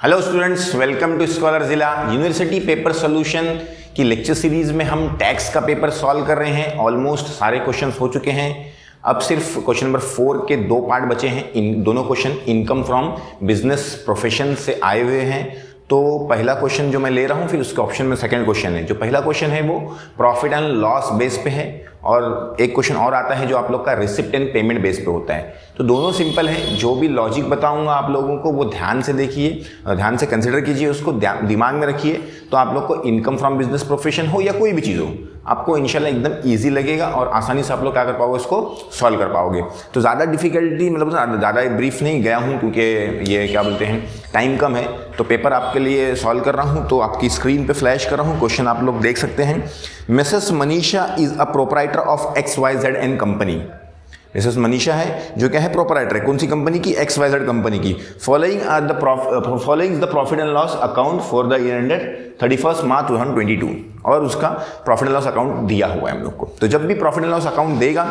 Hello students, welcome to scholar जिला university paper solution की lecture series में हम टैक्स का पेपर सॉल्व कर रहे हैं। ऑलमोस्ट सारे क्वेश्चंस हो चुके हैं। अब सिर्फ क्वेश्चन नंबर 4 के 2 पार्ट बचे हैं। इन दोनों question income from business profession से आए हुए हैं। तो पहला क्वेश्चन जो मैं ले रहा हूं, फिर उसके ऑप्शन में सेकंड क्वेश्चन है। जो पहला क्वेश्चन है वो प्रॉफिट एंड लॉस बेस पे है, और एक क्वेश्चन और आता है जो आप लोग का रिसिप्ट एंड पेमेंट बेस पे होता है। तो दोनों सिंपल है। जो भी लॉजिक बताऊंगा आप लोगों को वो ध्यान से देखिए, ध्यान से कंसिडर कीजिए, उसको दिमाग में रखिए। तो आप लोग को इनकम फ्रॉम बिजनेस प्रोफेशन हो या कोई भी चीज़ हो, आपको इंशाल्लाह एकदम ईजी लगेगा और आसानी से आप लोग क्या कर पाओगे, उसको सॉल्व कर पाओगे। तो ज़्यादा डिफिकल्टी मतलब ज़्यादा ब्रीफ नहीं गया हूँ, क्योंकि ये क्या बोलते हैं, टाइम कम है। तो पेपर आपके लिए सॉल्व कर रहा हूँ, तो आपकी स्क्रीन पे फ्लैश कर रहा हूँ। क्वेश्चन आप लोग देख सकते हैं। Mrs Manisha is a proprietor of XYZ and company. Mrs Manisha है जो क्या है, प्रोपराइटर है। कौन सी कंपनी की? XYZ कंपनी की। Following the profit and loss account for the year ended 31 मार्च 2022, और उसका प्रॉफिट एंड लॉस अकाउंट दिया हुआ है हम लोग को। तो जब भी प्रॉफिट एंड लॉस अकाउंट देगा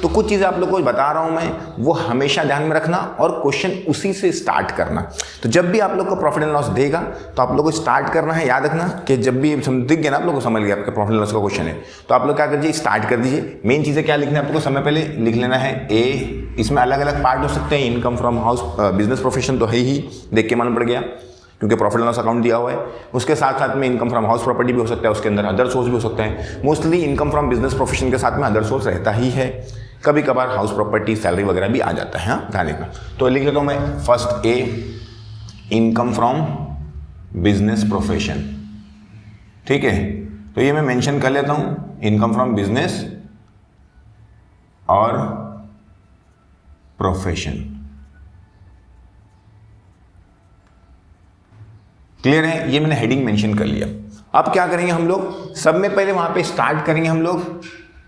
तो कुछ चीज़ें आप लोग को बता रहा हूँ मैं, वो हमेशा ध्यान में रखना और क्वेश्चन उसी से स्टार्ट करना। तो जब भी आप लोग को प्रॉफिट एंड लॉस देगा तो आप लोग को स्टार्ट करना है। याद रखना कि जब भी दिख गया ना, आप लोग को समझ गया आपका प्रॉफिट एंड लॉस का क्वेश्चन है, तो आप लोग क्या कीजिए, स्टार्ट कर दीजिए। मेन चीज़ें क्या लिखना है आप लोग को, समय पहले लिख लेना है ए। इसमें अलग अलग पार्ट हो सकते हैं। Income from house business profession तो है ही, देख के मालूम पड़ गया, क्योंकि प्रॉफिट एंड लॉस अकाउंट दिया हुआ है। उसके साथ साथ में इनकम फ्रॉम हाउस प्रॉपर्टी भी हो सकता है, उसके अंदर अदर सोर्स भी हो सकता है। Mostly income from business profession के साथ में अदर सोर्स रहता ही है। कभी कभार हाउस प्रॉपर्टी, सैलरी वगैरह भी आ जाता है। हाँ, ध्यान रखना। तो लिख लेता हूँ मैं first A, income from business profession. ठीक है, तो ये मैं मेंशन कर लेता हूँ, इनकम फ्रॉम बिजनेस और प्रोफेशन। क्लियर है? ये मैंने हेडिंग मेंशन कर लिया। अब क्या करेंगे हम लोग, सब में पहले वहां पे स्टार्ट करेंगे हम लोग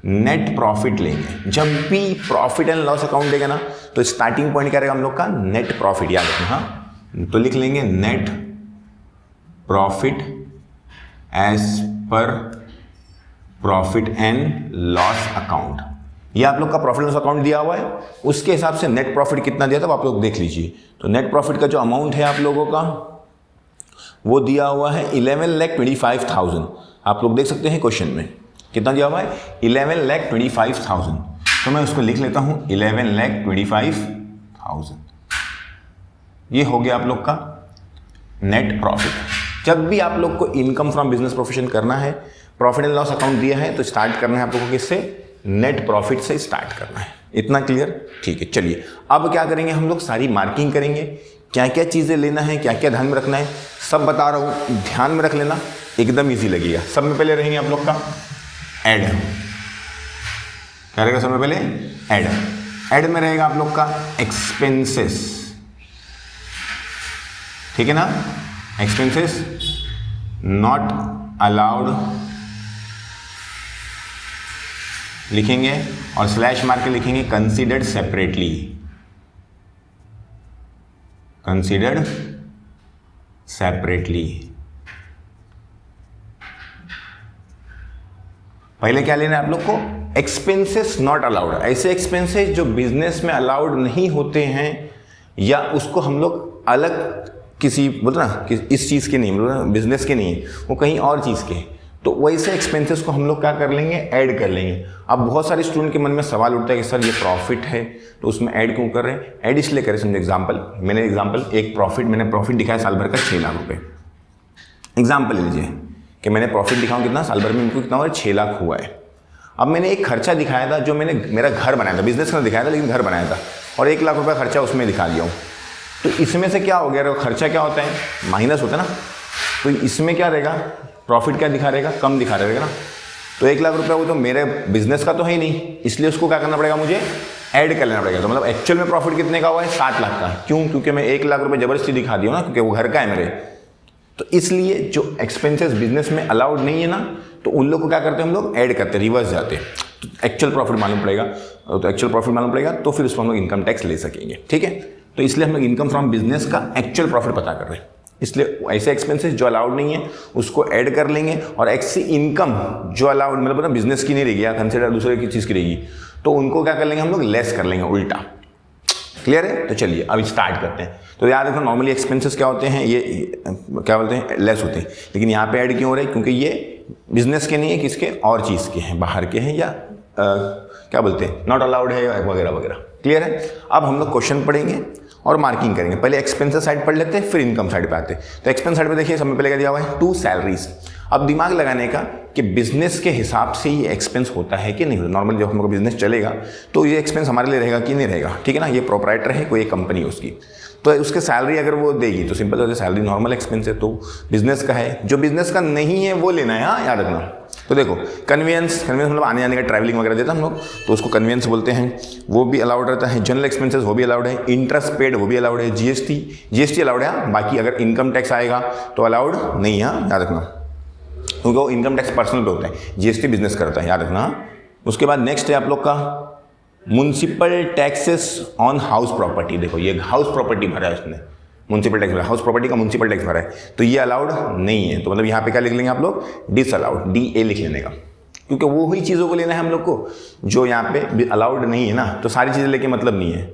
नेट प्रॉफिट लेंगे। जब भी प्रॉफिट एंड लॉस अकाउंट देगा ना, तो स्टार्टिंग पॉइंट क्या रहेगा हम लोग का, नेट प्रॉफिट। याद रखना। हाँ, तो लिख लेंगे net profit as per profit and loss account. ये आप लोग का प्रॉफिट लॉस अकाउंट दिया हुआ है, उसके हिसाब से नेट प्रॉफिट कितना दिया था आप लोग देख लीजिए। तो नेट प्रॉफिट का जो अमाउंट है आप लोगों का वो दिया हुआ है 11,25,000। आप लोग देख सकते हैं क्वेश्चन में कितना दिया हुआ है, 11,25,000। तो मैं उसको लिख लेता हूं 11,25,000। ये हो गया आप लोग का नेट प्रॉफिट। जब भी आप लोग को इनकम फ्रॉम बिजनेस प्रोफेशन करना है, प्रॉफिट एंड लॉस अकाउंट दिया है, तो स्टार्ट करना है आप लोग को किससे, नेट प्रॉफिट से स्टार्ट करना है। इतना क्लियर? ठीक है, चलिए अब क्या करेंगे हम लोग, सारी मार्किंग करेंगे। क्या क्या चीज़ें लेना है, क्या क्या ध्यान में रखना है, सब बता रहा हूँ, ध्यान में रख लेना, एकदम इजी लगेगा। सब में पहले रहेंगे आप लोग का ऐड। क्या रहेगा सब में पहले? ऐड। ऐड में रहेगा आप लोग का एक्सपेंसेस। ठीक है ना? एक्सपेंसेस नॉट अलाउड लिखेंगे, और स्लैश मार के लिखेंगे कंसीडर्ड सेपरेटली। Considered separately. पहले क्या लेना है आप लोग को, एक्सपेंसेस नॉट अलाउड। ऐसे एक्सपेंसेस जो बिजनेस में अलाउड नहीं होते हैं, या उसको हम लोग अलग किसी बोलते ना कि इस चीज़ के नहीं, बोलते ना बिजनेस के नहीं है, वो कहीं और चीज़ के हैं, तो वैसे एक्सपेंसेस को हम लोग क्या कर लेंगे, ऐड कर लेंगे। अब बहुत सारे स्टूडेंट के मन में सवाल उठता है कि सर ये प्रॉफिट है तो उसमें ऐड क्यों कर रहे हैं? ऐड इसलिए करें, समझो एग्जांपल, मैंने प्रॉफिट दिखाया साल भर का 6 लाख रुपए। एग्जांपल लीजिए कि मैंने प्रॉफिट दिखाऊं कितना, साल भर में इनको कितना हुआ, 6 लाख हुआ है। अब मैंने एक खर्चा दिखाया था, जो मैंने मेरा घर बनाया था, बिजनेस में दिखाया था लेकिन घर बनाया था, और 1 लाख रुपये खर्चा उसमें दिखा दिया हूँ। तो इसमें से क्या हो गया, खर्चा क्या होता है, माइनस होता है ना। तो इसमें क्या रहेगा, प्रॉफिट क्या दिखा रहेगा, कम दिखा रहेगा ना। तो 1 लाख रुपये वो तो मेरे बिजनेस का तो है ही नहीं, इसलिए उसको क्या करना पड़ेगा, मुझे ऐड कर लेना पड़ेगा। तो मतलब एक्चुअल में प्रॉफिट कितने का हुआ है, 7 लाख का। क्यों? क्योंकि मैं 1 लाख रुपये जबरदस्ती दिखा दिया ना, क्योंकि वो घर का है मेरे। तो इसलिए जो एक्सपेंसेस बिजनेस में अलाउड नहीं है ना, तो उन लोग को क्या करते हैं हम लोग, ऐड करते हैं, रिवर्स जाते हैं। तो एक्चुअल प्रॉफिट मालूम पड़ेगा, तो फिर उसको हम लोग इनकम टैक्स ले सकेंगे। ठीक है, तो इसलिए हम लोग इनकम फ्रॉम बिजनेस का एक्चुअल प्रॉफिट पता कर रहे हैं। इसलिए ऐसे एक्सपेंसेस जो अलाउड नहीं है उसको ऐड कर लेंगे, और ऐसी इनकम जो अलाउड मतलब ना बिजनेस की नहीं रहेगी या कंसिडर दूसरे की चीज़ की रहेगी, तो उनको क्या कर लेंगे हम लोग, लेस कर लेंगे, उल्टा। क्लियर है? तो चलिए अब स्टार्ट करते हैं। तो याद रखो नॉर्मली एक्सपेंसेस क्या होते हैं, ये क्या बोलते हैं, लेस होते हैं, लेकिन यहाँ पे ऐड क्यों हो रहे हैं? क्योंकि ये बिजनेस के नहीं है, किसके और चीज़ के हैं, बाहर के हैं, या क्या बोलते हैं, नॉट अलाउड है वगैरह वगैरह। क्लियर है? अब हम लोग क्वेश्चन पढ़ेंगे और मार्किंग करेंगे। पहले एक्सपेंसेस साइड पढ़ लेते हैं, फिर इनकम साइड पे आते हैं। तो एक्सपेंस साइड पे देखिए सबसे पहले क्या दिया हुआ है, 2 सैलरीज। अब दिमाग लगाने का कि बिजनेस के हिसाब से ये एक्सपेंस होता है कि नहीं होता। नॉर्मली जब हम लोग बिजनेस चलेगा तो ये एक्सपेंस हमारे लिए रहेगा कि नहीं रहेगा, ठीक है ना। ये प्रोपराइटर है, कोई एक कंपनी है उसकी, तो उसके सैलरी अगर वो देगी तो सिंपल होता है, सैलरी नॉर्मल एक्सपेंस है, तो बिजनेस का है। जो बिजनेस का नहीं है वो लेना है, हाँ याद रखना। तो देखो कन्वीनियंस मतलब आने जाने का ट्रैवलिंग वगैरह देता हम लोग, तो उसको कन्वीनियंस बोलते हैं, वो भी अलाउड रहता है। जनरल एक्सपेंसेस वो भी अलाउड है। इंटरेस्ट पेड वो भी अलाउड है। जीएसटी अलाउड है। बाकी अगर इनकम टैक्स आएगा तो अलाउड नहीं है, याद रखना, क्योंकि वो इनकम टैक्स पर्सनल पे होता है, जीएसटी बिजनेस करता है, याद रखना। उसके बाद नेक्स्ट है आप लोग का municipal taxes on house property. देखो ये हाउस प्रॉपर्टी भरा है उसने, म्युनिसिपल टैक्स भरा, हाउस प्रॉपर्टी का म्युनिसिपल टैक्स भरा है, तो ये अलाउड नहीं है। तो मतलब यहाँ पे क्या लिख लेंगे आप लोग, डिसअलाउड, DA लिख लेने का, क्योंकि वो ही चीज़ों को लेना है हम लोग को जो यहाँ पे अलाउड नहीं है ना। तो सारी चीज़ें लेके मतलब नहीं है,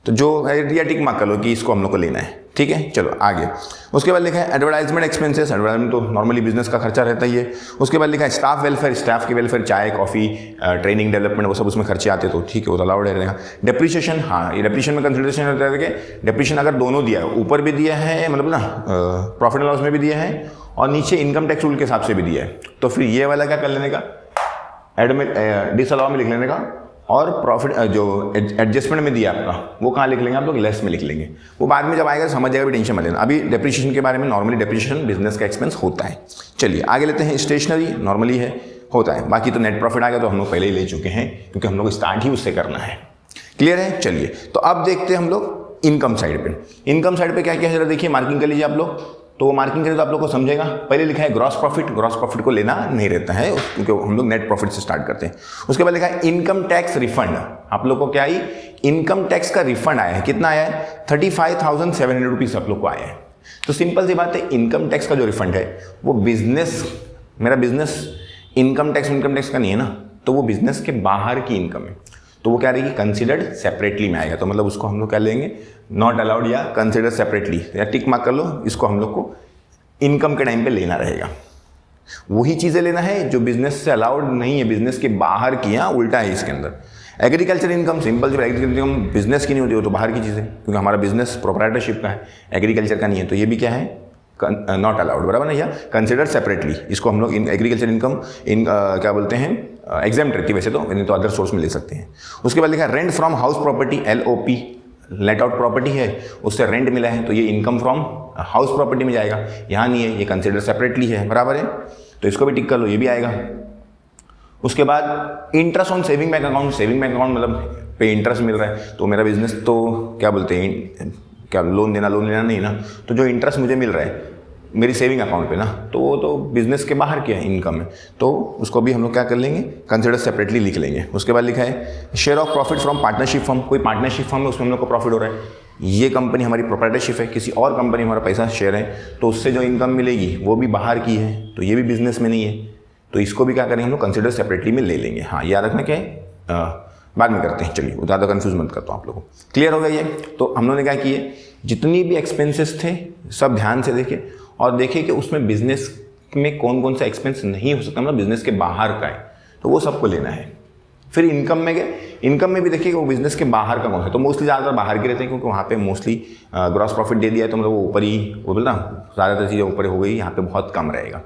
तो जो या टिक मार्क कर लो कि इसको हम लोग को लेना है, ठीक है। चलो आगे। उसके बाद लिखा है एडवर्टाइजमेंट एक्सपेंसेस। एडवर्टाइजमेंट तो नॉर्मली बिजनेस का खर्चा रहता ही है। उसके बाद लिखा है स्टाफ वेलफेयर, स्टाफ के वेलफेयर, चाय कॉफ़ी, ट्रेनिंग डेवलपमेंट, वो सब उसमें खर्चे आते तो ठीक है, वो तो अलाउड रहेगा। डेप्रीशिएशन, हाँ ये डेप्रीशिएशन में कंसिडरेशन होता है कि डेप्रीशिएशन अगर दोनों दिया है, ऊपर भी दिया है मतलब ना प्रॉफिट एंड लॉस में भी दिया है, और नीचे इनकम टैक्स रूल के हिसाब से भी दिया है, तो फिर ये वाला क्या कर लेने का, डिसअलाउ में लिख लेने का, और प्रॉफिट जो एडजस्टमेंट में दिया आपका वो कहाँ लिख लेंगे आप लोग, लेस में लिख लेंगे। वो बाद में जब आएगा समझ जाएगा, भी टेंशन मत लेना। अभी डेप्रीशिएशन के बारे में, नॉर्मली डेप्रीशिएशन बिजनेस का एक्सपेंस होता है। चलिए आगे लेते हैं। स्टेशनरी नॉर्मली है, होता है। बाकी तो नेट प्रॉफिट आ गया तो हम लोग पहले ही ले चुके हैं, क्योंकि हम लोग स्टार्ट ही उससे करना है। क्लियर है? चलिए तो अब देखते हैं हम लोग इनकम साइड पे। इनकम साइड पे क्या क्या है जरा देखिए, मार्किंग कर लीजिए आप लोग। तो वो मार्किंग करें तो आप लोग को समझेगा। पहले लिखा है ग्रॉस प्रॉफिट, ग्रॉस प्रॉफिट को लेना नहीं रहता है, क्योंकि हम लोग नेट प्रॉफिट से स्टार्ट करते हैं। उसके बाद लिखा है इनकम टैक्स रिफंड। आप लोग को क्या आई, इनकम टैक्स का रिफंड आया है। कितना आया है, 35,700 रुपीज़ आप लोग को आया है। तो सिंपल सी बात है, इनकम टैक्स का जो रिफंड है वो बिजनेस, मेरा बिजनेस इनकम टैक्स का नहीं है ना, तो वो बिजनेस के बाहर की इनकम है, तो वो क्या रहेगी, कंसिडर्ड सेपरेटली में आएगा। तो मतलब उसको हम लोग क्या लेंगे, नॉट अलाउड या कंसिडर सेपरेटली, या टिक मार्क कर लो, इसको हम लोग को इनकम के टाइम पे लेना रहेगा। वही चीज़ें लेना है जो बिजनेस से अलाउड नहीं है, बिजनेस के बाहर की, यहाँ उल्टा है इसके अंदर। एग्रीकल्चर इनकम सिंपल, जो एग्रीकल्चर इनकम बिजनेस की नहीं होती, वो तो बाहर की चीज़ है, क्योंकि हमारा बिजनेस प्रोप्राइटरशिप का है, एग्रीकल्चर का नहीं है, तो ये भी क्या है, नॉट अलाउड, बराबर ना, या कंसिडर सेपरेटली। इसको हम लोग एग्रीकल्चर इनकम क्या बोलते हैं, एग्जाम्प्ट रहती है वैसे तो, नहीं तो अदर सोर्स में ले सकते हैं। उसके बाद लिखा है rent from house property, LOP, let out property है, उससे रेंट मिला है, तो ये इनकम फ्रॉम हाउस प्रॉपर्टी में जाएगा, यहाँ नहीं है, ये कंसिडर सेपरेटली है, बराबर है, तो इसको भी टिक कर लो, ये भी आएगा। उसके बाद interest on saving bank account, saving bank account मतलब पे इंटरेस्ट मिल रहा है, तो मेरा बिजनेस तो क्या बोलते हैं, क्या लोन लेना नहीं ना, तो जो इंटरेस्ट मुझे मिल रहा है मेरी सेविंग अकाउंट पे ना, तो वो तो बिजनेस के बाहर क्या है, इनकम है, तो उसको भी हम लोग क्या कर लेंगे, कंसिडर सेपरेटली लिख लेंगे। उसके बाद लिखा है share of profit from partnership firm, कोई पार्टनरशिप फर्म है उसमें हम लोग को प्रॉफिट हो रहा है, ये कंपनी हमारी प्रोप्राइटरशिप है, किसी और कंपनी हमारा पैसा शेयर है, तो उससे जो इनकम मिलेगी वो भी बाहर की है, तो ये भी बिजनेस में नहीं है, तो इसको भी क्या करेंगे हम लोग, कंसिडर सेपरेटली में ले लेंगे। हाँ याद रखना क्या है, बाद में करते हैं, चलिए ज़्यादा कंफ्यूज मत करता हूँ आप लोगों को। क्लियर हो गया ये? तो हम लोगों ने क्या किए, जितनी भी एक्सपेंसेस थे सब ध्यान से देखे और देखिए कि उसमें बिजनेस में कौन कौन सा एक्सपेंस नहीं हो सकता, मतलब बिजनेस के बाहर का है, तो वो सबको लेना है। फिर इनकम में गए, इनकम में भी देखिए वो बिजनेस के बाहर का कौन है, तो मोस्टली ज़्यादातर बाहर के रहते हैं, क्योंकि वहाँ पे मोस्टली ग्रॉस प्रॉफिट दे दिया है, तो मतलब वो ऊपर ही, वो बोलना ज़्यादातर चीज़ें ऊपर हो गई, यहाँ पे बहुत कम रहेगा,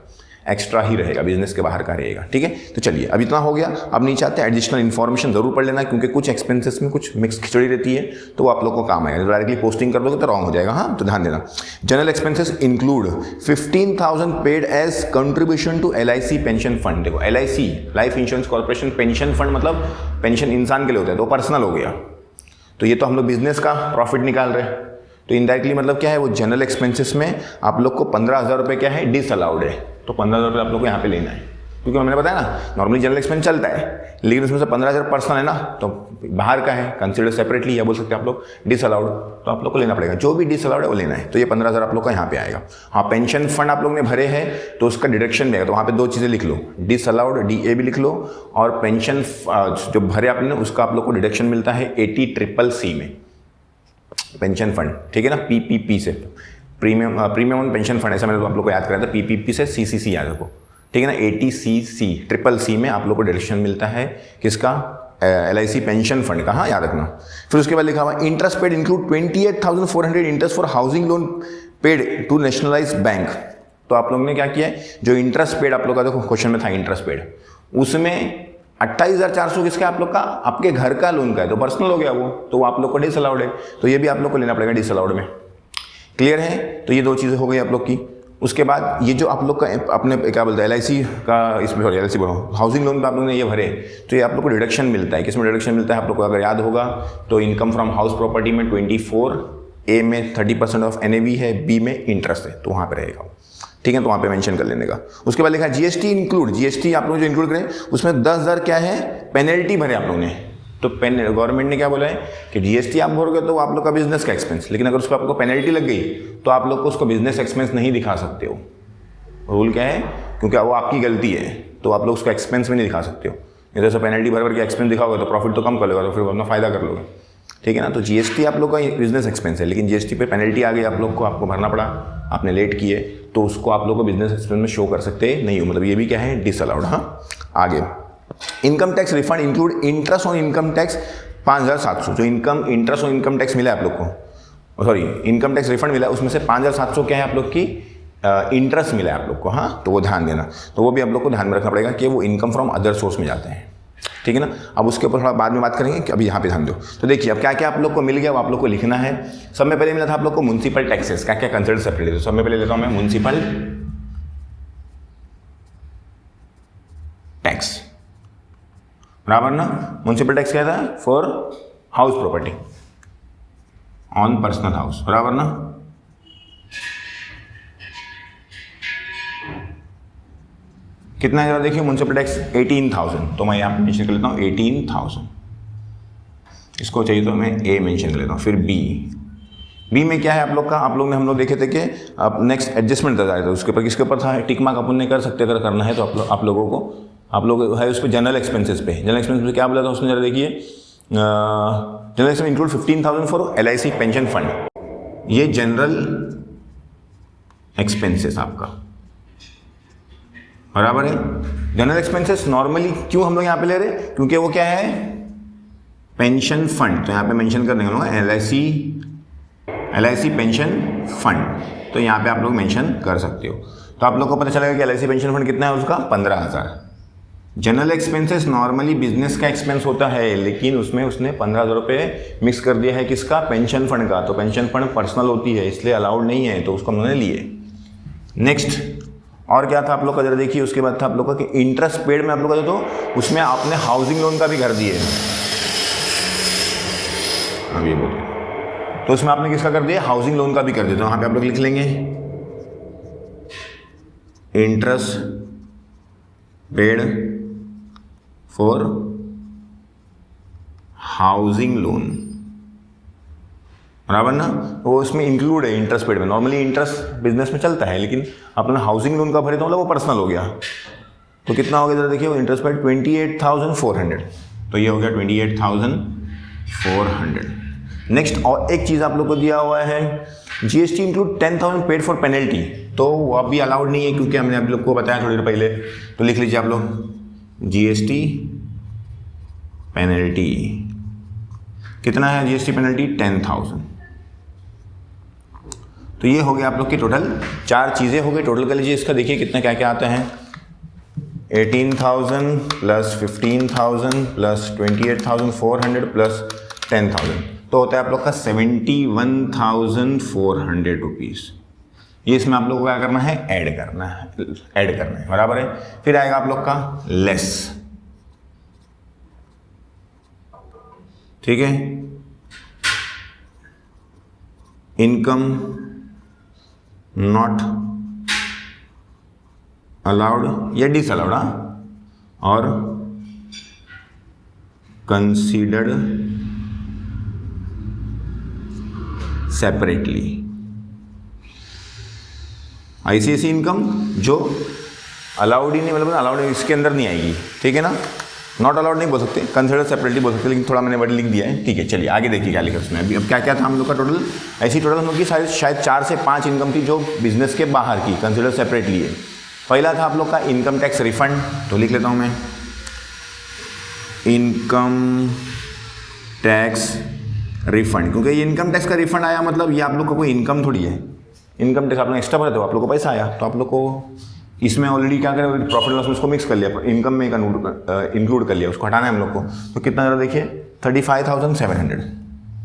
एक्स्ट्रा ही रहेगा, बिजनेस के बाहर का रहेगा, ठीक है। तो चलिए अब इतना हो गया, अब नीचे आते हैं, एडिशनल इन्फॉर्मेशन जरूर पढ़ लेना, क्योंकि कुछ एक्सपेंसेस में कुछ मिक्स खिचड़ी रहती है, तो वो आप लोग को काम आएगा, डायरेक्टली पोस्टिंग कर दोगे तो रॉन्ग हो जाएगा, हाँ तो ध्यान देना। General expenses include 15,000 paid as contribution to LIC pension fund. देखो LIC, life insurance corporation, pension fund मतलब पेंशन इंसान के लिए होता है, तो पर्सनल हो गया, तो ये तो हम लोग बिजनेस का प्रॉफिट निकाल रहे हैं, तो इनडायरेक्टली मतलब क्या है, वो जनरल एक्सपेंसेस में आप लोग को 15,000 रुपये क्या है, डिसअलाउड है, तो 15,000 रुपये आप लोग को यहाँ पे लेना है, क्योंकि मैंने बताया ना नॉर्मली जनरल एक्सपेंस चलता है, लेकिन उसमें से 15,000 पर्सनल है ना, तो बाहर का है, कंसिडर सेपरेटली, या बोल सकते हैं आप लोग डिसअलाउड, तो आप लोग को लेना पड़ेगा, जो भी डिसअलाउड है वो लेना है, तो ये 15,000 आप लोग का यहाँ पे आएगा। हाँ पेंशन फंड आप लोग ने भरे हैं तो उसका डिडक्शन देगा, तो वहाँ पे दो चीज़ें लिख लो, डिसअलाउड DA भी लिख लो, और पेंशन जो भरे आपने उसका आप लोग को डिडक्शन मिलता है 80CCC में, पेंशन फंड, ठीक है ना, पीपीपी से, प्रीमियम ऑन पेंशन फंड, ऐसा मैंने तो आप लोग को याद कराया था, पीपीपी से सीसीसी याद रखो, ठीक है ना, एटीसीसी ट्रिपल सी में आप लोग को डायरेक्शन मिलता है किसका, LIC पेंशन फंड का, हाँ याद रखना। फिर उसके बाद लिखा हुआ interest paid include 28,400 interest for housing loan paid to nationalise bank. तो आप लोगों ने क्या किया है, जो इंटरेस्ट पेड आप लोग का देखो क्वेश्चन में था इंटरेस्ट पेड, उसमें 28,400 किसका आप लोग का, आपके घर का लोन का है, तो पर्सनल हो गया वो, तो आप लोग को डिसअलाउड है, तो ये भी आप लोग को लेना पड़ेगा डिसअलाउड में। क्लियर है, तो ये दो चीज़ें हो गई आप लोग की। उसके बाद ये जो आप लोग का अपने क्या बोलते हैं LIC का, इसमें सॉरी LIC बोलो, हाउसिंग लोन पे आप लोगों ने ये भरे, तो ये आप लोग को डिडक्शन मिलता है। किसमें डिडक्शन मिलता है आप लोग को अगर याद होगा तो इनकम फ्रॉम हाउस प्रॉपर्टी में 24, A में 30% ऑफ NAV है, B में इंटरेस्ट है, तो वहाँ पे रहेगा, ठीक है, तो वहाँ पे मेंशन कर लेने का। उसके बाद लिखा GST इंक्लूड, GST आप लोग जो इंक्लूड करें उसमें 10,000 क्या है पेनल्टी भरे आप लोगों ने, तो गवर्नमेंट ने क्या बोला है कि GST आप भरोगे तो आप लोग का बिजनेस का एक्सपेंस, लेकिन अगर उसको आपको पेनल्टी लग गई तो आप लोग को उसको बिजनेस एक्सपेंस नहीं दिखा सकते हो। रूल क्या है, क्योंकि वो आपकी गलती है, तो आप लोग उसको एक्सपेंस में नहीं दिखा सकते हो। नहीं तो पेनल्टी भर के एक्सपेंस दिखाओगे तो प्रॉफिट तो कम कर लेगा, तो फिर अपना फायदा कर लोगे, ठीक है ना। तो GST आप लोग का बिजनेस एक्सपेंस है, लेकिन GST पे पेनल्टी आ गई आप लोग को, आपको भरना पड़ा, आपने लेट किए, तो उसको आप लोग को बिजनेस एक्सपेंस में शो कर सकते नहीं हो, मतलब ये भी क्या है डिसअलाउड। हाँ, आगे income tax refund include interest on income tax 5,700, जो इंटरेस्ट ऑन इनकम टैक्स मिला है आप लोग को, सॉरी इनकम टैक्स रिफंड मिला है, उसमें से 5,700 क्या है आप लोग की इंटरेस्ट मिला है आप लोग को, हाँ, तो वो ध्यान देना, तो वो भी आप लोग को ध्यान में रखना पड़ेगा कि वो इनकम फ्रॉम अदर सोर्स में जाते हैं, ठीक है ना। अब उसके ऊपर थोड़ा बाद में बात करेंगे कि अभी यहाँ पे ध्यान दो। तो देखिए अब क्या क्या आप लोग को मिल गया वो आप लोग को लिखना है। सब में पहले मिला था आप लोग को म्युनिसिपल टैक्सेस, क्या क्या कंसिडर सेपरेट है, तो सब में पहले लेता हूँ मैं म्युनिसिपल टैक्स, बराबर ना। म्युनिसिपल टैक्स क्या था, for house property on personal house, बराबर ना। कितना है जरा देखिए, म्युनिसिपल टैक्स 18,000, तो मैं यहाँ पे मेंशन कर लेता हूँ 18,000, इसको चाहिए तो मैं A मेंशन कर लेता हूँ। फिर बी में क्या है आप लोग का, आप लोग ने हम लोग देखे थे कि आप नेक्स्ट एडजस्टमेंट कर रहे थे, उसके ऊपर किसके ऊपर था, टिक मार्क अपन ने कर सकते, अगर करना है तो आप लोगों को, आप लोग है उस पर जनरल एक्सपेंसेस पे, जनरल एक्सपेंसेस पे क्या बोला था उसमें जरा देखिए, general expense include 15,000 for LIC pension fund, ये जनरल एक्सपेंसेस आपका, बराबर है। जनरल एक्सपेंसेस नॉर्मली क्यों हम लोग यहाँ पे ले रहे, क्योंकि वो क्या है पेंशन फंड, तो यहाँ पे मेंशन कर देंगे हम लोग LIC पेंशन फंड, तो यहाँ पे आप लोग मेंशन कर सकते हो। तो आप लोग को पता चलेगा कि LIC पेंशन फंड कितना है उसका 15,000। जनरल एक्सपेंसेस नॉर्मली बिजनेस का एक्सपेंस होता है, लेकिन उसमें उसने 15,000 रुपये मिक्स कर दिया है किसका, पेंशन फंड का, तो पेंशन फंड पर्सनल होती है इसलिए अलाउड नहीं है, तो उसको हमने लिए। नेक्स्ट और क्या था आप लोग का जरा देखिए, उसके बाद था आप लोग का कि इंटरेस्ट पेड में आप लोग का तो उसमें आपने हाउसिंग लोन का भी कर दिए, अब ये बोलिए, तो उसमें आपने किसका कर दिया, हाउसिंग लोन का भी कर दिया, तो वहाँ पे आप लोग लिख लेंगे interest paid for housing loan, बराबर ना। वो उसमें इंक्लूड है इंटरेस्ट पेड में, नॉर्मली इंटरेस्ट बिजनेस में चलता है, लेकिन अपना हाउसिंग लोन का भरे तो मतलब वो पर्सनल हो गया, तो कितना हो गया जरा देखिए, वो इंटरेस्ट पेड 28,400, तो ये हो गया 28,400। नेक्स्ट और एक चीज़ आप लोग को दिया हुआ है GST include 10,000 paid for penalty, तो वो अभी अलाउड नहीं है क्योंकि हमने आप लोग को बताया थोड़ी देर पहले, तो लिख लीजिए आप लोग GST पेनल्टी, कितना है GST पेनल्टी 10,000। तो ये हो गया आप लोग की टोटल 4 चीज़ें हो गई, टोटल कर लीजिए इसका, देखिए कितना क्या क्या आता है, 18,000 प्लस 15,000 प्लस 28,400 प्लस 10,000, तो होता है आप लोग का 71,400 रुपीज़। ये इसमें आप लोग को क्या करना है, ऐड करना है, बराबर है। फिर आएगा आप लोग का लेस, ठीक है, इनकम नॉट अलाउड या डिसअलाउड, और कंसीडर्ड सेपरेटली। ICICI इनकम जो अलाउड ही नहीं, मतलब अलाउड इसके अंदर नहीं आएगी, ठीक है ना। नॉट अलाउड नहीं बोल सकते, कंसिडर सेपरेटली बोल सकते, लेकिन थोड़ा मैंने वर्ड लिख दिया है, ठीक है। चलिए आगे देखिए क्या लिखा उसमें। अभी अब क्या क्या था हम लोग का टोटल, ऐसी टोटल हम लोग की शायद 4 से 5 इनकम थी जो बिजनेस के बाहर की कंसिडर सेपरेटली है। पहला था आप लोग का इनकम टैक्स रिफंड, तो लिख लेता हूँ मैं इनकम टैक्स रिफंड, क्योंकि ये इनकम टैक्स का रिफंड आया मतलब ये आप लोग को कोई इनकम थोड़ी है। इनकम टैक्स आप लोग एक्स्ट्रा भरते हो, आप लोग को पैसा आया, तो आप लोग को इसमें ऑलरेडी क्या करें, प्रॉफिट लॉस में उसको मिक्स कर लिया, इनकम में इंक्लूड कर लिया, उसको हटाना है हम लोग को। तो कितना जरा देखिए 35,700,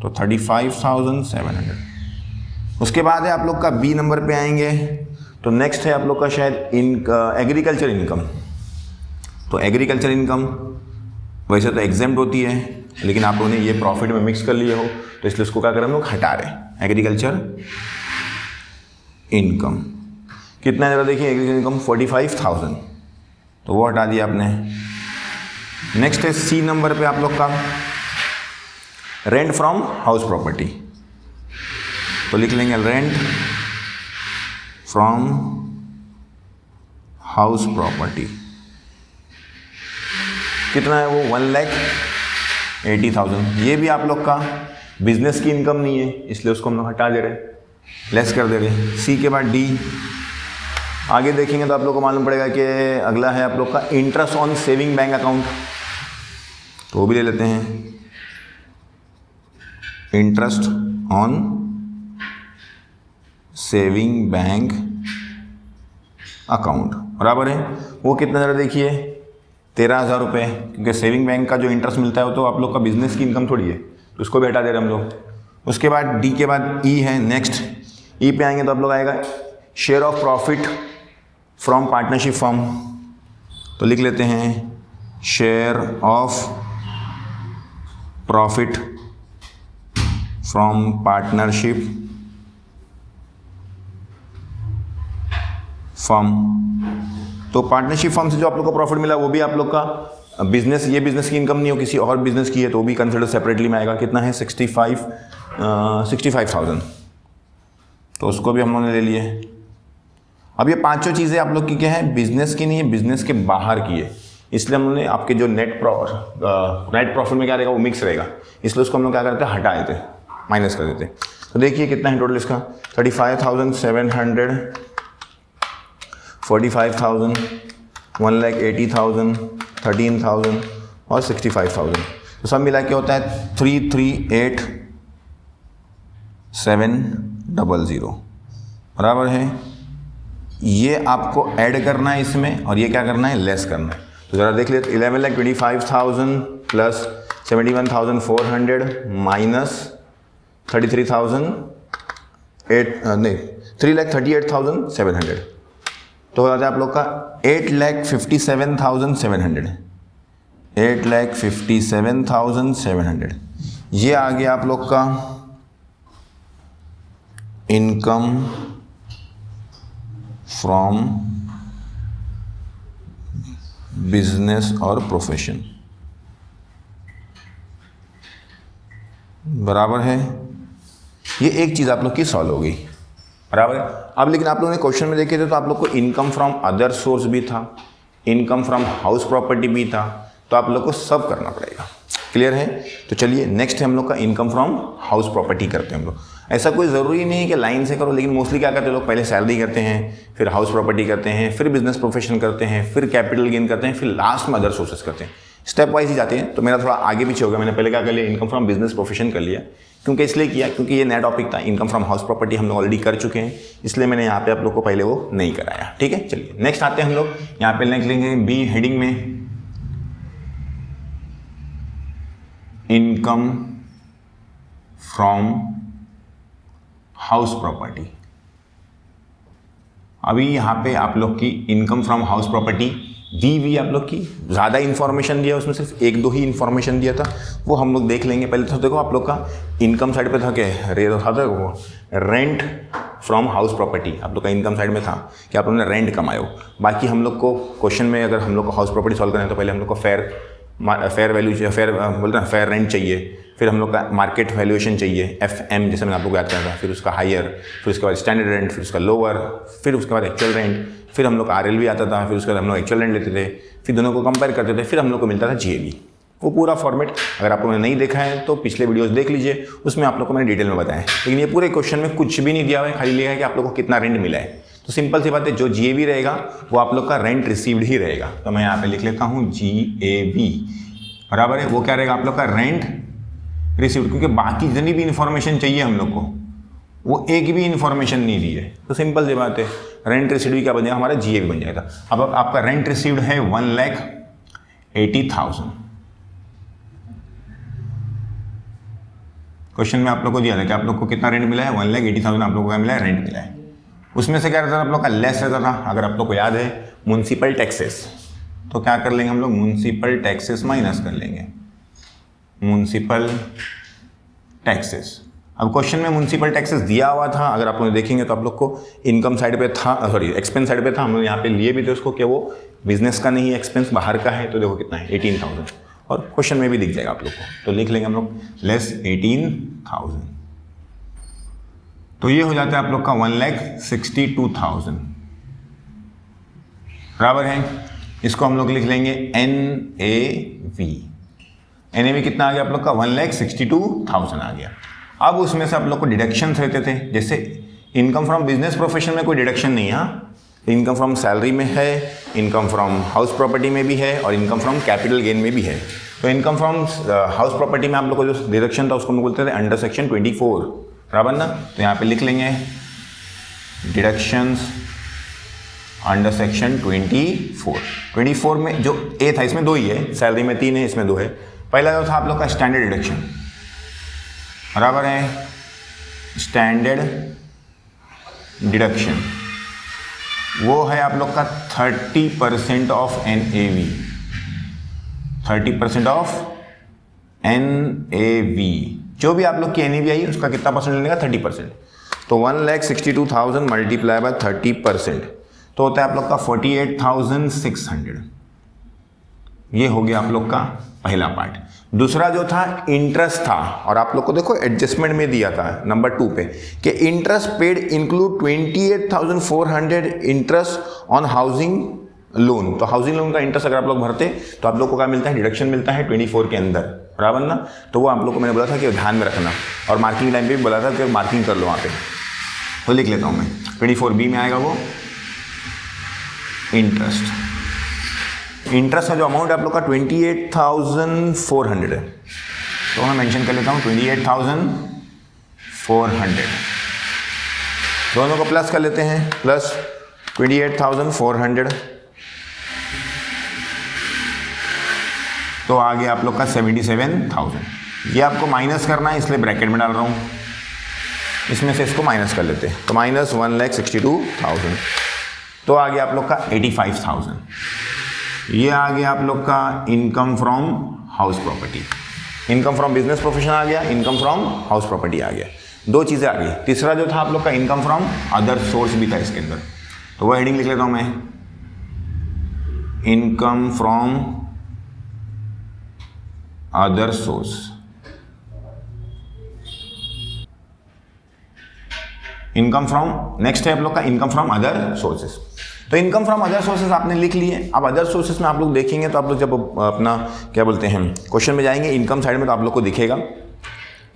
तो 35,700। उसके बाद है आप लोग का बी नंबर पे आएंगे, तो नेक्स्ट है आप लोग का शायद एग्रीकल्चर इनकम। तो एग्रीकल्चर इनकम वैसे तो एग्जेम्प्ट होती है, लेकिन आप लोगों ने ये प्रॉफिट में मिक्स कर लिए हो, तो इसलिए उसको क्या करें हम लोग हटा रहे हैं। एग्रीकल्चर इनकम कितना जरा देखिए, एग्रीकल्चर इनकम 45,000, तो वो हटा दिया आपने। नेक्स्ट है सी नंबर पे आप लोग का रेंट फ्रॉम हाउस प्रॉपर्टी, तो लिख लेंगे रेंट फ्रॉम हाउस प्रॉपर्टी। कितना है वो 1,80,000। ये भी आप लोग का बिजनेस की इनकम नहीं है, इसलिए उसको हम लोग हटा दे रहे, लेस कर दे रहे। सी के बाद डी आगे देखेंगे तो आप लोग को मालूम पड़ेगा कि अगला है आप लोग का interest on saving bank account, तो वो भी ले लेते हैं interest on saving bank account, बराबर है वो कितना जरा देखिए 13,000 रुपये, क्योंकि सेविंग बैंक का जो इंटरेस्ट मिलता है वो तो आप लोग का बिजनेस की इनकम थोड़ी है, तो उसको भी हटा दे रहे हम लोग। उसके बाद डी के बाद ई है नेक्स्ट, ई पे आएंगे तो आप लोग आएगा share of profit from partnership firm, तो लिख लेते हैं share of profit from partnership firm. तो पार्टनरशिप फर्म से जो आप लोग को प्रॉफिट मिला वो भी आप लोग का बिजनेस, ये बिजनेस की इनकम नहीं हो, किसी और बिजनेस की है, तो वो भी कंसिडर सेपरेटली में आएगा। कितना है 65,000, तो उसको भी हम लोगों ने ले लिए। अब ये पांचों चीज़ें आप लोग की क्या है, बिजनेस की नहीं है, बिजनेस के बाहर की है, इसलिए हम लोगों ने आपके जो नेट प्रॉफिट में क्या रहेगा वो मिक्स रहेगा, इसलिए उसको हम लोग क्या करते हैं हटा देते, माइनस कर देते। तो देखिए कितना है टोटल इसका 35,700, 45,000, 1,80,000, 13,000 और 65,000, तो सब मिला के होता है 338,700, बराबर है। ये आपको ऐड करना है इसमें, और ये क्या करना है लेस करना है। तो ज़रा देख लेते 11,25,000 प्लस 71,400 माइनस 3,38,700, तो हो जाता है आप लोग का 8,57,700, 8,57,700। ये आ गया आप लोग का इनकम फ्रॉम बिजनेस और प्रोफेशन, बराबर है। ये एक चीज़ आप लोग की सॉल्व हो गई, बराबर है। अब लेकिन आप लोगों ने क्वेश्चन में देखे थे तो आप लोग को इनकम फ्रॉम अदर सोर्स भी था, इनकम फ्रॉम हाउस प्रॉपर्टी भी था, तो आप लोग को सब करना पड़ेगा। क्लियर है? तो चलिए नेक्स्ट हम लोग का इनकम फ्रॉम हाउस प्रॉपर्टी करते हैं हम लोग। ऐसा कोई ज़रूरी नहीं है कि लाइन से करो, लेकिन मोस्टली क्या करते हैं लोग, पहले सैलरी करते हैं, फिर हाउस प्रॉपर्टी करते हैं, फिर बिजनेस प्रोफेशन करते हैं, फिर कैपिटल गेन करते हैं, फिर लास्ट में अदर सोर्सेस करते हैं, स्टेप वाइज ही जाते हैं। तो मेरा थोड़ा आगे पीछे हो गया, मैंने पहले क्या कर लिया, इनकम फ्रॉम बिजनेस प्रोफेशन कर लिया। क्योंकि इसलिए किया क्योंकि ये नया टॉपिक था, इनकम फ्रॉम हाउस प्रॉपर्टी हम लोग ऑलरेडी कर चुके हैं, इसलिए मैंने यहाँ पे आप लोग को पहले वो नहीं कराया। ठीक है, चलिए नेक्स्ट आते हैं हम लोग। यहाँ पे नेक्स्ट लेंगे बी हेडिंग में इनकम फ्रॉम हाउस प्रॉपर्टी। अभी यहाँ पे आप लोग की इनकम फ्रॉम हाउस प्रॉपर्टी दी हुई आप लोग की, ज़्यादा इन्फॉर्मेशन दिया, उसमें सिर्फ एक दो ही इन्फॉर्मेशन दिया था, वो हम लोग देख लेंगे। पहले तो देखो आप लोग का इनकम साइड पे था क्या, वो रेंट फ्रॉम हाउस प्रॉपर्टी आप लोग का इनकम साइड में था कि आप लोगों ने रेंट कमाए हो। बाकी हम लोग को क्वेश्चन में अगर हम लोग को हाउस प्रॉपर्टी सॉल्व करना है तो पहले हम लोग को फेयर वैल्यू चाहिए, फेयर बोलते हैं फेयर रेंट चाहिए, फिर हम लोग का मार्केट वैल्यूएशन चाहिए FM, जैसे मैंने आप लोग याद करा था, फिर उसका हायर, फिर उसके बाद स्टैंडर्ड रेंट, फिर उसका लोअर, फिर उसके बाद एक्चुअल रेंट, फिर हम लोग का RLV आता था, फिर उसके बाद हम लोग एक्चुअल रेंट लेते थे, फिर दोनों को कंपेयर करते थे, फिर हम लोग को मिलता था GAV। वो पूरा फॉर्मेट अगर आप लोगों ने नहीं देखा है तो पिछले वीडियोस देख लीजिए, उसमें आप लोग को मैंने डिटेल में बताया है। लेकिन ये पूरे क्वेश्चन में कुछ भी नहीं दिया हुआ है, खाली लिखा है कि आप लोग को कितना रेंट मिला है। तो सिंपल सी बात है, जो GAV रहेगा वो आप लोग का रेंट रिसीव्ड ही रहेगा। तो मैं यहाँ पे लिख लेता हूँ GAV बराबर है, वो क्या रहेगा आप लोग का रेंट रिसीव्ड, क्योंकि बाकी जितनी भी इंफॉर्मेशन चाहिए हम लोग को वो एक भी इंफॉर्मेशन नहीं दी है। तो सिंपल सी बात है, रेंट रिसीव्ड क्या बन जाएगा, हमारा GAV बन जाएगा। अब आपका रेंट रिसीव्ड है 1,80,000। क्वेश्चन में आप लोग को दिया था कि आप लोग को कितना रेंट मिला है, 1,80,000 आप लोग को क्या मिला है, रेंट मिला है। उसमें से क्या रहता था आप लोग का, लेस रहता था। अगर आप लोग को याद है म्युनिसिपल टैक्सेस, तो क्या कर लेंगे हम लोग, म्युनिसिपल टैक्सेस माइनस कर लेंगे, म्युनिसिपल टैक्सेस। अब क्वेश्चन में म्युनिसिपल टैक्सेस दिया हुआ था, अगर आप लोग देखेंगे तो आप लोग को इनकम साइड पे था, सॉरी एक्सपेंस साइड पे था, हम लोग यहाँ पे लिए भी थे उसको कि वो बिजनेस का नहीं है, एक्सपेंस बाहर का है। तो देखो कितना है, 18,000, और क्वेश्चन में भी दिख जाएगा आप लोग को। तो लिख लेंगे हम लोग लेस 18,000। तो ये हो जाता है आप लोग का 1,62,000 बराबर है। इसको हम लोग लिख लेंगे NAV। NAV कितना आ गया आप लोग का, 1,62,000 आ गया। अब उसमें से आप लोग को डिडक्शन रहते थे, जैसे इनकम फ्रॉम बिजनेस प्रोफेशन में कोई डिडक्शन नहीं है, इनकम फ्रॉम सैलरी में है, इनकम फ्रॉम हाउस प्रॉपर्टी में भी है, और इनकम फ्रॉम कैपिटल गेन में भी है। तो इनकम फ्रॉम हाउस प्रॉपर्टी में आप लोग को जो डिडक्शन था उसको हम बोलते थे अंडर सेक्शन 24 बराबर ना। तो यहाँ पे लिख लेंगे डिडक्शंस अंडर सेक्शन 24 में जो ए था, इसमें 2 ही है, सैलरी में 3 है, इसमें 2 है। पहला जो था आप लोग का स्टैंडर्ड डिडक्शन बराबर है, स्टैंडर्ड डिडक्शन वो है आप लोग का 30% ऑफ NAV, 30% ऑफ NAV। जो भी आप लोग की NAV आई उसका कितना परसेंट लेगा, 30%। तो 1,62,000 मल्टीप्लाई बाय 30% तो होता है आप लोग का 48,600। ये हो गया आप लोग का पहला पार्ट। दूसरा जो था इंटरेस्ट था, और आप लोग को देखो एडजस्टमेंट में दिया था नंबर 2 पे कि interest paid include 28,400 interest on housing loan. तो हाउसिंग लोन का इंटरेस्ट अगर आप लोग भरते तो आप लोग को क्या मिलता है, डिडक्शन मिलता है 24 के अंदर बराबर ना। तो वो आप लोग को मैंने बोला था कि ध्यान में रखना, और मार्किंग टाइम पे भी बोला था कि मार्किंग कर लो वहाँ पे। तो लिख लेता हूँ मैं, 24B में आएगा वो इंटरेस्ट का जो अमाउंट है आप लोग का 28,400 है। तो मैं मेंशन कर लेता हूँ 28,400, दोनों को प्लस कर लेते हैं, प्लस 28,400 तो आ गया आप लोग का 77,000। ये आपको माइनस करना है इसलिए ब्रैकेट में डाल रहा हूँ, इसमें से इसको माइनस कर लेते हैं। तो माइनस 1,62,000 तो आ गया आप लोग का 85,000। ये आ गया आप लोग का income from house property, income from business profession आ गया, इनकम फ्रॉम हाउस प्रॉपर्टी आ गया, 2 चीज़ें आ गई। तीसरा जो था आप लोग का इनकम फ्रॉम अदर सोर्स भी था इसके अंदर, तो वो हेडिंग लिख लेता हूँ मैं, income from other source. Income from next है आप लोग का इनकम फ्रॉम अदर सोर्सेस। तो इनकम फ्रॉम अदर सोर्सेज आपने लिख लिए। अब अदर सोर्सेज में आप लोग देखेंगे तो आप लोग जब अपना क्या बोलते हैं क्वेश्चन में जाएंगे इनकम साइड में, तो आप लोग को दिखेगा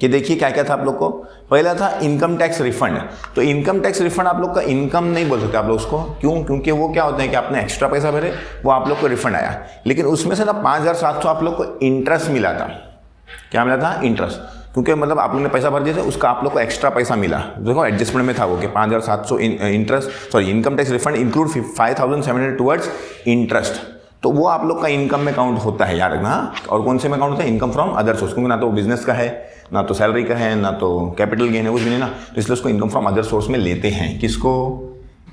कि देखिए क्या क्या था आप लोग को। पहला था इनकम टैक्स रिफंड। तो इनकम टैक्स रिफंड आप लोग का इनकम नहीं बोल सकते आप लोग उसको, क्यों? क्योंकि वो क्या होता है कि आपने एक्स्ट्रा पैसा भरे वो आप लोग को रिफंड आया, लेकिन उसमें से ना 5,700 आप लोग को इंटरेस्ट मिला था। क्या मिला था? इंटरेस्ट। क्योंकि मतलब आप लोग ने पैसा भर दिए थे, उसका आप लोग को एक्स्ट्रा पैसा मिला। देखो एडजस्टमेंट में था वो कि 5,700 interest, sorry income tax refund include 5,700 towards interest. तो वो आप लोग का इनकम में काउंट होता है, याद रखना। और कौन से में काउंट होता है? इनकम फ्रॉम अदर सोर्स, क्योंकि ना तो बिजनेस का है, ना तो सैलरी का है, ना तो कैपिटल गेन है, कुछ भी नहीं ना, तो इसलिए उसको इनकम फ्रॉम अदर सोर्स में लेते हैं। किसको?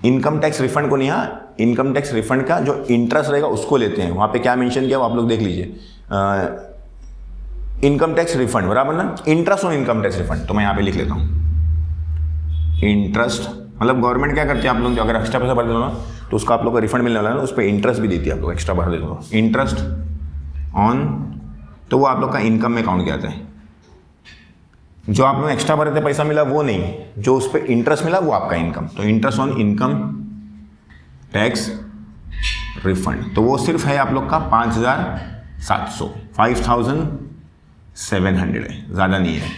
इनकम टैक्स रिफंड को नहीं, हाँ इनकम टैक्स रिफंड का जो इंटरेस्ट रहेगा उसको लेते हैं। वहाँ पे क्या मेंशन किया वो आप लोग देख लीजिए, इनकम टैक्स रिफंड बराबर ना, interest on income tax refund. तो मैं यहाँ पे लिख लेता हूँ इंटरेस्ट, मतलब गवर्नमेंट क्या करती है, आप लोग अगर एक्स्ट्रा पैसा भर देते हो ना तो उसका आप लोग को रिफंड मिलने वाला है ना, उस पर इंटरेस्ट भी देती है। आप लोग एक्स्ट्रा भर देते हो इंटरेस्ट ऑन, तो वो आप लोग का इनकम में काउंट किया जाता है। जो आप लोग एक्स्ट्रा भरे थे पैसा मिला वो नहीं, जो उस पर इंटरेस्ट मिला वो आपका इनकम। तो interest on income tax refund, तो वो सिर्फ है आप लोग का 5,700, 5,700 है, ज़्यादा नहीं है,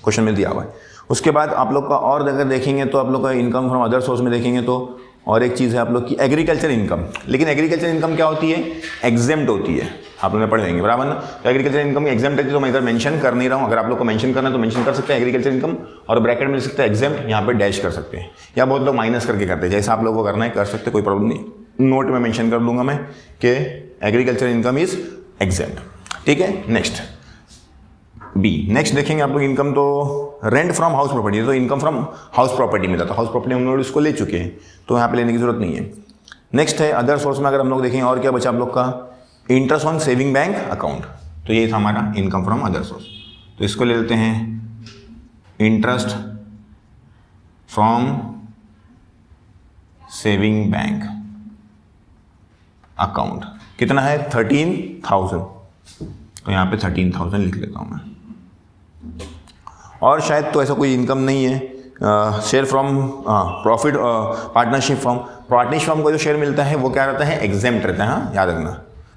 क्वेश्चन में दिया हुआ है। उसके बाद आप लोग का और अगर देखेंगे तो आप लोग का इनकम फ्रॉम अदर सोर्स में देखेंगे तो और एक चीज़ है आप लोग की एग्रीकल्चर इनकम। लेकिन एग्रीकल्चर इनकम क्या होती है? एग्जेम्प्ट होती है, आप लोग पढ़ लेंगे बराबर ना। तो एग्रीकल्चर इनकम एग्जेम्प्ट है, तो मैं इधर मेंशन कर नहीं रहा हूँ। अगर आप लोग को मेंशन करना है तो मेंशन कर सकते हैं एग्रीकल्चर इनकम, और ब्रैकेट में लिख सकते हैं एग्जेम्प्ट, यहाँ पे डैश कर सकते हैं, या बहुत लोग माइनस करके करते हैं, जैसा आप लोग को करना है कर सकते हैं, कोई प्रॉब्लम नहीं। नोट में मेंशन कर दूंगा मैं कि एग्रीकल्चर इनकम इज एग्जेम्प्ट, ठीक है। नेक्स्ट बी, नेक्स्ट देखेंगे आप लोग इनकम, तो रेंट फ्रॉम हाउस प्रॉपर्टी, तो इनकम फ्रॉम हाउस प्रॉपर्टी में था, तो हाउस प्रॉपर्टी हम लोग इसको ले चुके हैं, तो यहाँ पे लेने की जरूरत नहीं है। नेक्स्ट है अदर सोर्स में, अगर हम लोग देखेंगे और क्या बचा आप लोग का, interest on saving bank account, तो ये था हमारा इनकम फ्रॉम अदर सोर्स। तो इसको ले लेते हैं interest from saving bank account, कितना है 13,000, तो यहाँ पे 13,000 लिख लेता हूँ मैं। और शायद तो ऐसा कोई इनकम नहीं है। Share from profit, partnership form को जो शेयर मिलता है वो क्या रहता है? एग्जेम्प्ट रहता है, हाँ याद रखना।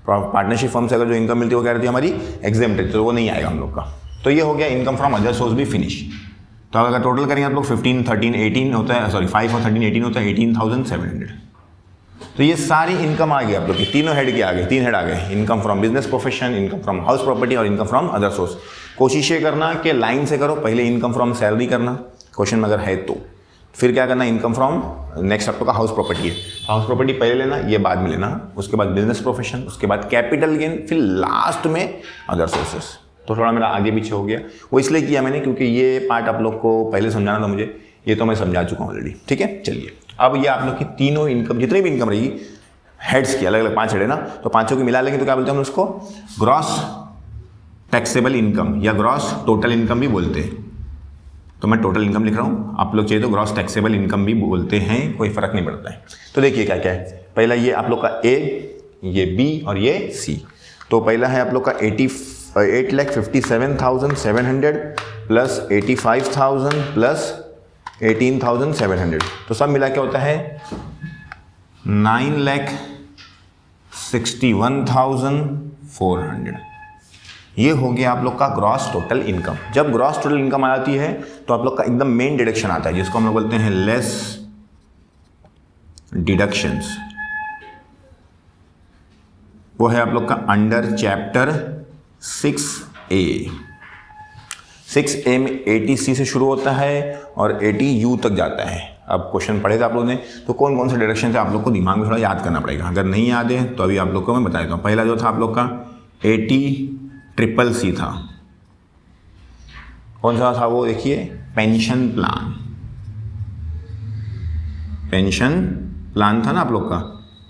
पार्टनरशिप फॉर्म से अगर जो इनकम मिलती है वो क्या रहती है हमारी? एग्जेम्प्ट रहती है, तो वो नहीं आएगा हम लोग का। तो ये हो गया इनकम फ्रॉम अदर सोर्स भी फिनिश। तो अगर टोटल करेंगे आप लोग 15, 13, 18 होता है, सॉरी 5 और 13, 18 होता है 18,700। तो ये सारी इनकम आ गई आप लोग की, तीनों हेड के आ गए, 3 हेड आ गए, income from business profession, income from house property और इनकम फ्रॉम अदर सोर्स। कोशिश ये करना कि लाइन से करो, पहले इनकम फ्रॉम सैलरी करना क्वेश्चन में अगर है तो, फिर क्या करना इनकम फ्रॉम, नेक्स्ट आपका हाउस प्रॉपर्टी है, हाउस प्रॉपर्टी पहले लेना, ये बाद में लेना, उसके बाद बिजनेस प्रोफेशन, उसके बाद कैपिटल गेन, फिर लास्ट में अदर सोर्सेस। तो थोड़ा मेरा आगे पीछे हो गया, वो इसलिए किया मैंने क्योंकि ये पार्ट आप लोग को पहले समझाना था मुझे, ये तो मैं समझा चुका हूँ ऑलरेडी, ठीक है। चलिए अब ये आप लोग की तीनों इनकम, जितनी भी इनकम रहेगी हेड्स की, अलग अलग 5 हेड है ना, तो पांचों की मिला लेंगे तो क्या बोलते हैं हम उसको? ग्रॉस टैक्सेबल इनकम या ग्रॉस टोटल इनकम भी बोलते हैं। तो मैं टोटल इनकम लिख रहा हूँ, आप लोग चाहिए तो ग्रॉस टैक्सेबल इनकम भी बोलते हैं, कोई फर्क नहीं पड़ता है। तो देखिए क्या क्या है, पहला ये आप लोग का ए, ये बी और ये सी। तो पहला है आप लोग का 8,57,700 प्लस 85,000 प्लस 18,700, तो सब मिला के होता है 9,61,400। ये हो गया आप लोग का ग्रॉस टोटल इनकम। जब ग्रॉस टोटल इनकम आ जाती है तो आप लोग का एकदम मेन डिडक्शन आता है, जिसको हम लोग बोलते हैं लेस डिडक्शंस। वो है आप लोग का अंडर चैप्टर 6A। 6A में 80C से शुरू होता है और 80U तक जाता है। अब क्वेश्चन पढ़े थे आप लोगों ने, तो कौन कौन से डायरेक्शन से आप लोग को दिमाग में थोड़ा याद करना पड़ेगा। अगर नहीं याद है तो अभी आप लोग को मैं बता देता हूँ। पहला जो था आप लोग का 80CCC था, कौन सा था वो? देखिए पेंशन प्लान, पेंशन प्लान था ना आप लोग का,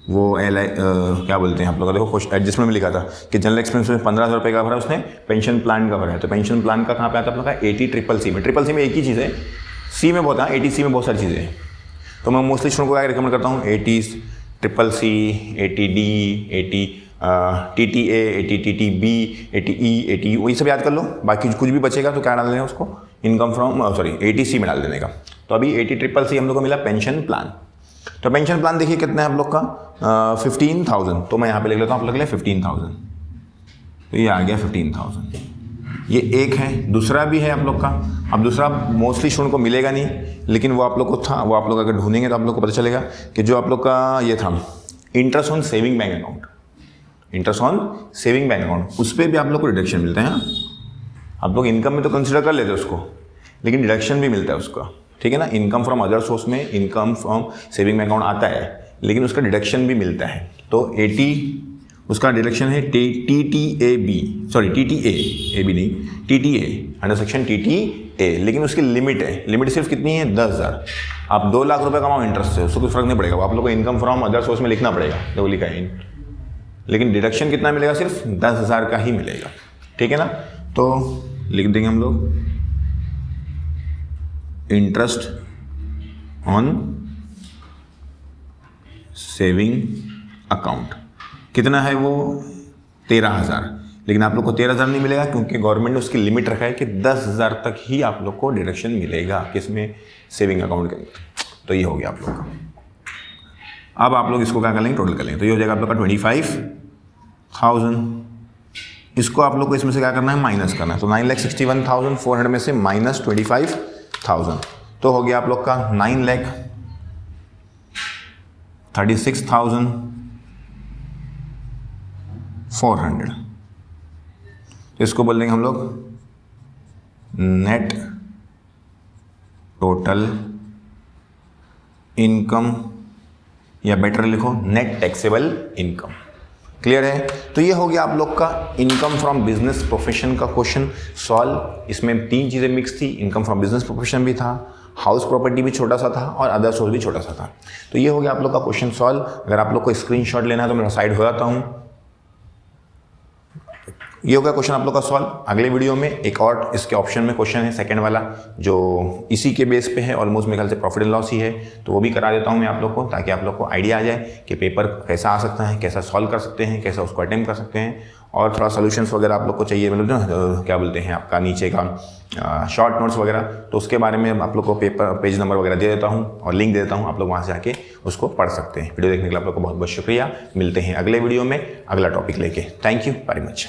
वो क्या बोलते हैं आप लोग का, देखो एडजस्टमेंट में लिखा था कि जनरल एक्सपेंस में 15,000 रुपये का भरा, उसने पेंशन प्लान का भरा है। तो पेंशन प्लान का कहाँ पे आता है आप लोग का? 80CCC में। ट्रिपल सी में एक ही चीज़ है, सी में बहुत है, 80C में बहुत सारी चीज़ें हैं। तो मैं मोस्टली स्टूडेंट को क्या रिकमेंड करता हूँ, 80CCC, 80D, 80 TTA, 80TTB, 80E, 80U, वही सब याद कर लो। बाकी कुछ भी बचेगा तो क्या डाल देना उसको, इनकम फ्रॉम 80C में डाल देने का। तो अभी 80CCC हम लोग को मिला पेंशन प्लान। तो पेंशन प्लान देखिए कितना है आप लोग का 15,000, तो मैं यहाँ पे लिख लेता हूँ आप लोग के लिए 15,000, तो ये आ गया 15,000। ये एक है, दूसरा भी है आप लोग का। अब दूसरा मोस्टली स्टूडेंट को मिलेगा नहीं, लेकिन वो आप लोग को था, वो आप लोग अगर ढूंढेंगे तो आप लोग को पता चलेगा कि जो आप लोग का ये था interest on saving bank account, interest on saving bank account, उस पर भी आप लोग को डिडक्शन मिलता है। आप लोग इनकम में तो कंसिडर कर लेते हैं उसको, लेकिन डिडक्शन भी मिलता है उसका, ठीक है ना। इनकम फ्रॉम अदर सोर्स में income from saving bank account आता है, लेकिन उसका डिडक्शन भी मिलता है। तो 80 उसका डिडक्शन है TTAB, sorry TTA, A B नहीं, TTA, अंडर सेक्शन TTA, लेकिन उसकी लिमिट है। लिमिट सिर्फ कितनी है? 10,000। आप 2 लाख रुपए कमाओ इंटरेस्ट से, उसको कोई फर्क नहीं पड़ेगा, आप लोग को इनकम फ्रॉम अदर सोर्स में लिखना पड़ेगा, जो लिखा है। लेकिन डिडक्शन कितना मिलेगा? सिर्फ 10,000 का ही मिलेगा, ठीक है ना। तो लिख देंगे हम लोग इंटरेस्ट ऑन सेविंग अकाउंट, कितना है वो? 13,000। लेकिन आप लोग को 13,000 नहीं मिलेगा क्योंकि गवर्नमेंट ने उसकी लिमिट रखा है कि 10,000 तक ही आप लोग को डिडक्शन मिलेगा किसमें, सेविंग अकाउंट के अंदर। तो ये हो गया आप लोग का। अब आप लोग इसको क्या कर लेंगे, टोटल कर लेंगे। तो ये हो जाएगा आप लोग का 25,000। इसको आप लोग को इसमें से क्या करना है, माइनस करना है। तो 9,61,400 में से माइनस 25,000 तो हो गया आप लोग का 9,36,400। इसको बोल देंगे हम लोग नेट टोटल इनकम, या बेटर लिखो नेट टैक्सेबल इनकम। क्लियर है? तो ये हो गया आप लोग का इनकम फ्रॉम बिजनेस प्रोफेशन का क्वेश्चन सॉल्व। इसमें 3 चीज़ें मिक्स थी, इनकम फ्रॉम बिजनेस प्रोफेशन भी था, हाउस प्रॉपर्टी भी छोटा सा था और अदर सोर्स भी छोटा सा था। तो ये हो गया आप लोग का क्वेश्चन सॉल्व। अगर आप लोग को स्क्रीनशॉट लेना है तो मैं साइड हो जाता हूँ। ये हो गया क्वेश्चन आप लोग का सॉल्व। अगले वीडियो में एक और इसके ऑप्शन में क्वेश्चन है सेकंड वाला, जो इसी के बेस पे है, ऑलमोस्ट मेरे ख्याल से प्रॉफिट एंड लॉस ही है, तो वो भी करा देता हूँ मैं आप लोग को, ताकि आप लोग को आइडिया आ जाए कि पेपर कैसा आ सकता है, कैसा सॉल्व कर सकते हैं, कैसा उसको अटेम्प्ट कर सकते हैं, और थोड़ा सोल्यूशंस वगैरह आप लोग को चाहिए, मतलब क्या बोलते हैं आपका नीचे का शॉर्ट नोट्स वगैरह, तो उसके बारे में आप लोग को पेज नंबर वगैरह दे देता हूँ और लिंक दे देता हूँ, आप लोग वहाँ से जाके उसको पढ़ सकते हैं। वीडियो देखने के लिए आप लोग को बहुत बहुत शुक्रिया। मिलते हैं अगले वीडियो में अगला टॉपिक लेके। Thank you very much.